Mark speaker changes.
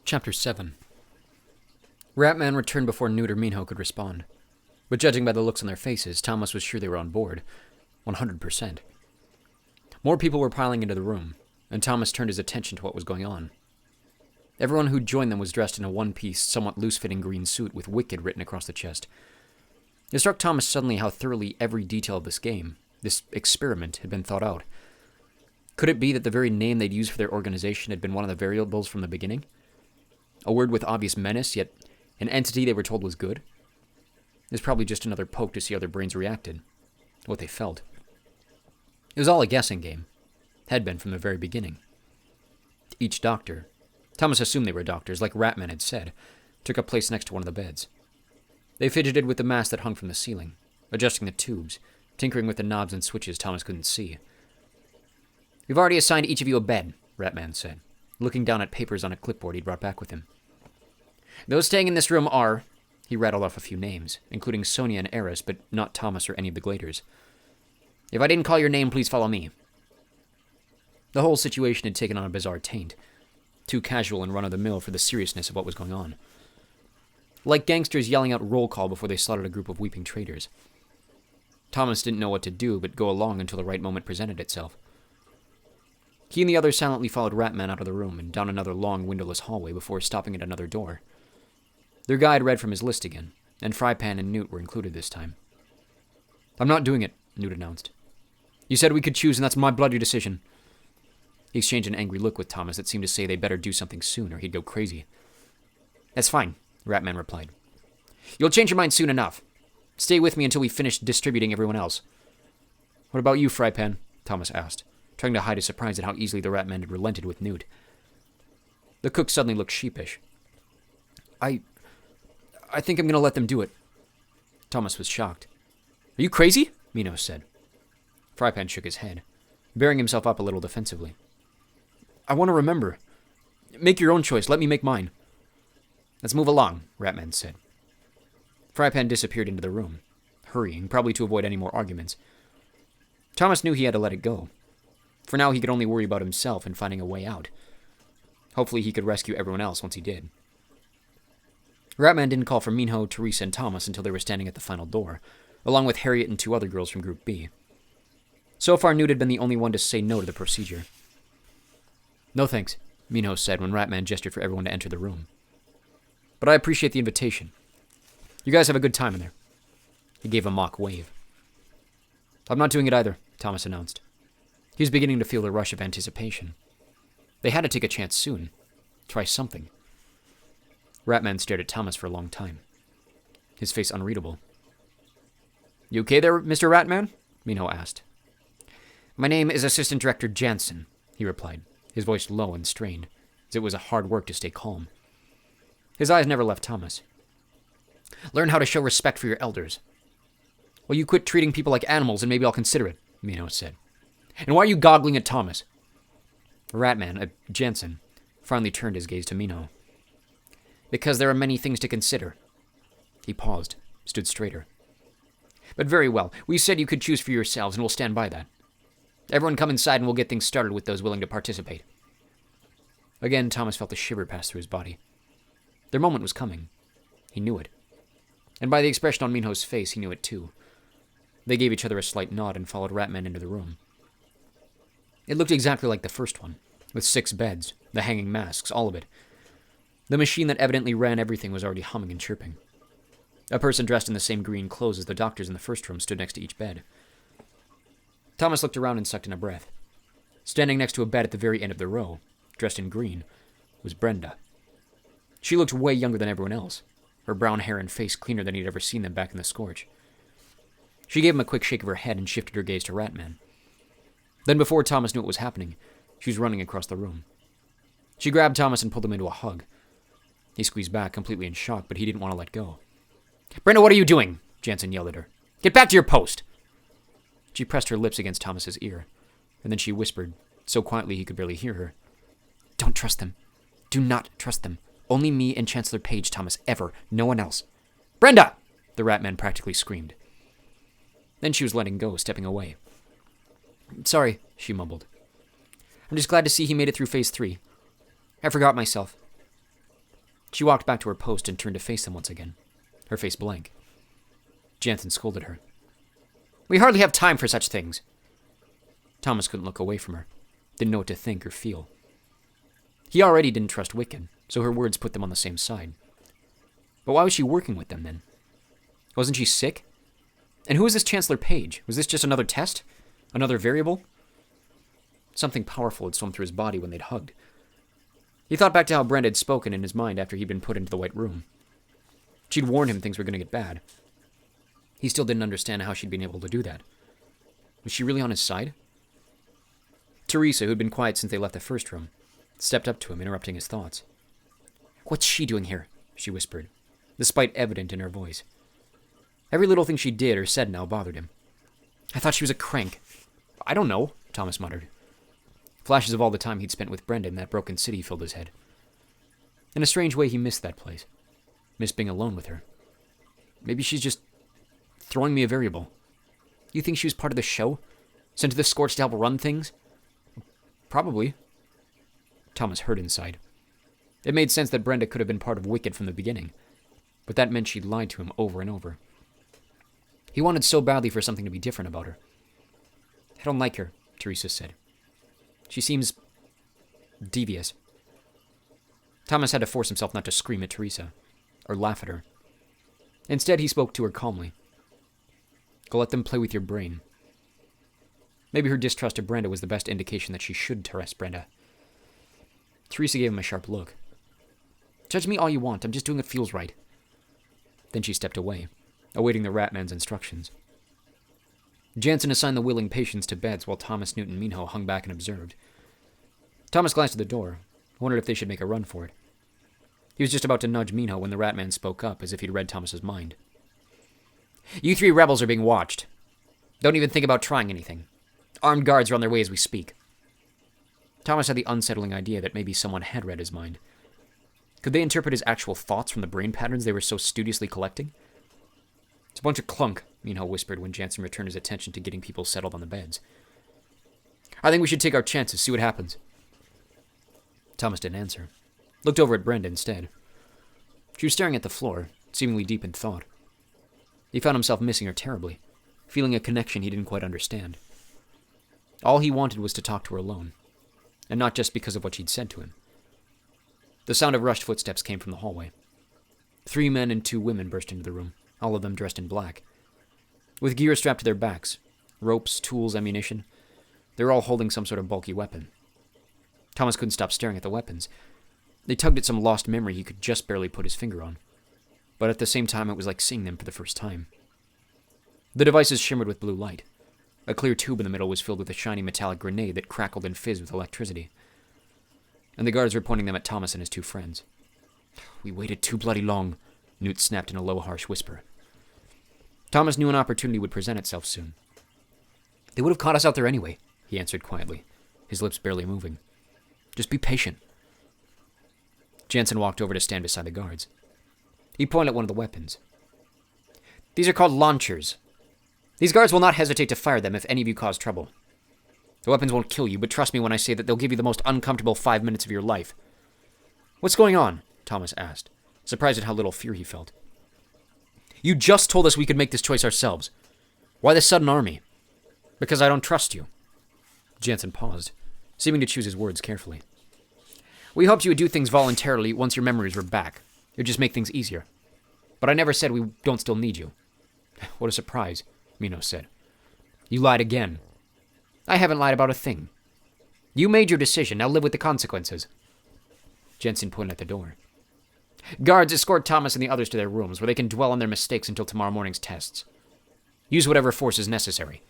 Speaker 1: Chapter 7. Ratman returned before Newt or Minho could respond. But judging by the looks on their faces, Thomas was sure they were on board. 100%. More people were piling into the room, and Thomas turned his attention to what was going on. Everyone who'd joined them was dressed in a one-piece, somewhat loose-fitting green suit with Wicked written across the chest. It struck Thomas suddenly how thoroughly every detail of this game, this experiment, had been thought out. Could it be that the very name they'd used for their organization had been one of the variables from the beginning? A word with obvious menace, yet an entity they were told was good? It was probably just another poke to see how their brains reacted, what they felt. It was all a guessing game. Had been from the very beginning. Each doctor, Thomas assumed they were doctors, like Ratman had said, took a place next to one of the beds. They fidgeted with the mask that hung from the ceiling, adjusting the tubes, tinkering with the knobs and switches Thomas couldn't see. "We've already assigned each of you a bed," Ratman said, looking down at papers on a clipboard he'd brought back with him. "Those staying in this room are..." He rattled off a few names, including Sonia and Eris, but not Thomas or any of the Gladers. "If I didn't call your name, please follow me." The whole situation had taken on a bizarre taint, too casual and run-of-the-mill for the seriousness of what was going on. Like gangsters yelling out roll call before they slaughtered a group of weeping traitors. Thomas didn't know what to do but go along until the right moment presented itself. He and the others silently followed Ratman out of the room and down another long, windowless hallway before stopping at another door. Their guide read from his list again, and Frypan and Newt were included this time. "I'm not doing it," Newt announced. "You said we could choose, and that's my bloody decision." He exchanged an angry look with Thomas that seemed to say they better do something soon or he'd go crazy. "That's fine," Ratman replied. "You'll change your mind soon enough. Stay with me until we finish distributing everyone else." "What about you, Frypan?" Thomas asked, trying to hide his surprise at how easily the Ratman had relented with Newt. The cook suddenly looked sheepish. I think I'm going to let them do it." Thomas was shocked. "Are you crazy?" Minho said. Frypan shook his head, bearing himself up a little defensively. "I want to remember. Make your own choice. Let me make mine." "Let's move along," Ratman said. Frypan disappeared into the room, hurrying, probably to avoid any more arguments. Thomas knew he had to let it go. For now, he could only worry about himself and finding a way out. Hopefully, he could rescue everyone else once he did. Ratman didn't call for Minho, Teresa, and Thomas until they were standing at the final door, along with Harriet and two other girls from Group B. So far, Newt had been the only one to say no to the procedure. "No thanks," Minho said when Ratman gestured for everyone to enter the room. "But I appreciate the invitation. You guys have a good time in there." He gave a mock wave. "I'm not doing it either," Thomas announced. He was beginning to feel the rush of anticipation. They had to take a chance soon. Try something. Ratman stared at Thomas for a long time, his face unreadable. "You okay there, Mr. Ratman?" Minho asked. "My name is Assistant Director Jansen," he replied, his voice low and strained, as it was hard work to stay calm. His eyes never left Thomas. "Learn how to show respect for your elders." "Well, you quit treating people like animals and maybe I'll consider it," Minho said. "And why are you goggling at Thomas?" Ratman, Jansen, finally turned his gaze to Minho. "Because there are many things to consider." He paused, stood straighter. "But very well, we said you could choose for yourselves, and we'll stand by that. Everyone come inside and we'll get things started with those willing to participate." Again, Thomas felt a shiver pass through his body. Their moment was coming. He knew it. And by the expression on Minho's face, he knew it too. They gave each other a slight nod and followed Ratman into the room. It looked exactly like the first one, with 6 beds, the hanging masks, all of it. The machine that evidently ran everything was already humming and chirping. A person dressed in the same green clothes as the doctors in the first room stood next to each bed. Thomas looked around and sucked in a breath. Standing next to a bed at the very end of the row, dressed in green, was Brenda. She looked way younger than everyone else, her brown hair and face cleaner than he'd ever seen them back in the Scorch. She gave him a quick shake of her head and shifted her gaze to Ratman. Then before Thomas knew what was happening, she was running across the room. She grabbed Thomas and pulled him into a hug. He squeezed back, completely in shock, but he didn't want to let go. "Brenda, what are you doing?" Jansen yelled at her. "Get back to your post!" She pressed her lips against Thomas's ear, and then she whispered, so quietly he could barely hear her. "Don't trust them. Do not trust them. Only me and Chancellor Page, Thomas, ever. No one else." "Brenda!" the Ratman practically screamed. Then she was letting go, stepping away. "Sorry," she mumbled. "I'm just glad to see he made it through Phase 3. I forgot myself." She walked back to her post and turned to face them once again, her face blank. Jansen scolded her. We hardly have time for such things. Thomas couldn't look away from her, didn't know what to think or feel. He already didn't trust Wiccan, so her words put them on the same side. But why was she working with them then? Wasn't she sick? And who was this Chancellor Page? Was this just another test? Another variable? Something powerful had swum through his body when they'd hugged. He thought back to how Brenda had spoken in his mind after he'd been put into the White Room. She'd warned him things were going to get bad. He still didn't understand how she'd been able to do that. Was she really on his side? Teresa, who'd been quiet since they left the first room, stepped up to him, interrupting his thoughts. What's she doing here? She whispered, the spite evident in her voice. Every little thing she did or said now bothered him. I thought she was a crank. I don't know, Thomas muttered. Flashes of all the time he'd spent with Brenda in that broken city filled his head. In a strange way, he missed that place. Missed being alone with her. Maybe she's just throwing me a variable. You think she was part of the show? Sent to the Scorch to help run things? Probably. Thomas hurt inside. It made sense that Brenda could have been part of Wicked from the beginning, but that meant she'd lied to him over and over. He wanted so badly for something to be different about her. I don't like her, Teresa said. She seems devious. Thomas had to force himself not to scream at Teresa, or laugh at her. Instead, he spoke to her calmly. Go let them play with your brain. Maybe her distrust of Brenda was the best indication that she should trust Brenda. Teresa gave him a sharp look. Judge me all you want, I'm just doing what feels right. Then she stepped away, awaiting the Ratman's instructions. Jansen assigned the willing patients to beds while Thomas, Newt, and Minho hung back and observed. Thomas glanced at the door, wondered if they should make a run for it. He was just about to nudge Minho when the Ratman spoke up as if he'd read Thomas's mind. You 3 rebels are being watched. Don't even think about trying anything. Armed guards are on their way as we speak. Thomas had the unsettling idea that maybe someone had read his mind. Could they interpret his actual thoughts from the brain patterns they were so studiously collecting? It's a bunch of clunk, Minho whispered when Jansen returned his attention to getting people settled on the beds. I think we should take our chances, see what happens. Thomas didn't answer. Looked over at Brenda instead. She was staring at the floor, seemingly deep in thought. He found himself missing her terribly, feeling a connection he didn't quite understand. All he wanted was to talk to her alone, and not just because of what she'd said to him. The sound of rushed footsteps came from the hallway. 3 men and 2 women burst into the room, all of them dressed in black. With gear strapped to their backs, ropes, tools, ammunition, they were all holding some sort of bulky weapon. Thomas couldn't stop staring at the weapons. They tugged at some lost memory he could just barely put his finger on. But at the same time, it was like seeing them for the first time. The devices shimmered with blue light. A clear tube in the middle was filled with a shiny metallic grenade that crackled and fizzed with electricity. And the guards were pointing them at Thomas and his 2 friends. We waited too bloody long, Newt snapped in a low, harsh whisper. Thomas knew an opportunity would present itself soon. They would have caught us out there anyway, he answered quietly, his lips barely moving. Just be patient. Jansen walked over to stand beside the guards. He pointed at one of the weapons. These are called launchers. These guards will not hesitate to fire them if any of you cause trouble. The weapons won't kill you, but trust me when I say that they'll give you the most uncomfortable 5 minutes of your life. What's going on? Thomas asked, surprised at how little fear he felt. You just told us we could make this choice ourselves. Why the sudden army? Because I don't trust you. Jansen paused, seeming to choose his words carefully. We hoped you would do things voluntarily once your memories were back. It would just make things easier. But I never said we don't still need you. What a surprise, Minho said. You lied again. I haven't lied about a thing. You made your decision, now live with the consequences. Jansen pointed at the door. Guards, escort Thomas and the others to their rooms, where they can dwell on their mistakes until tomorrow morning's tests. Use whatever force is necessary.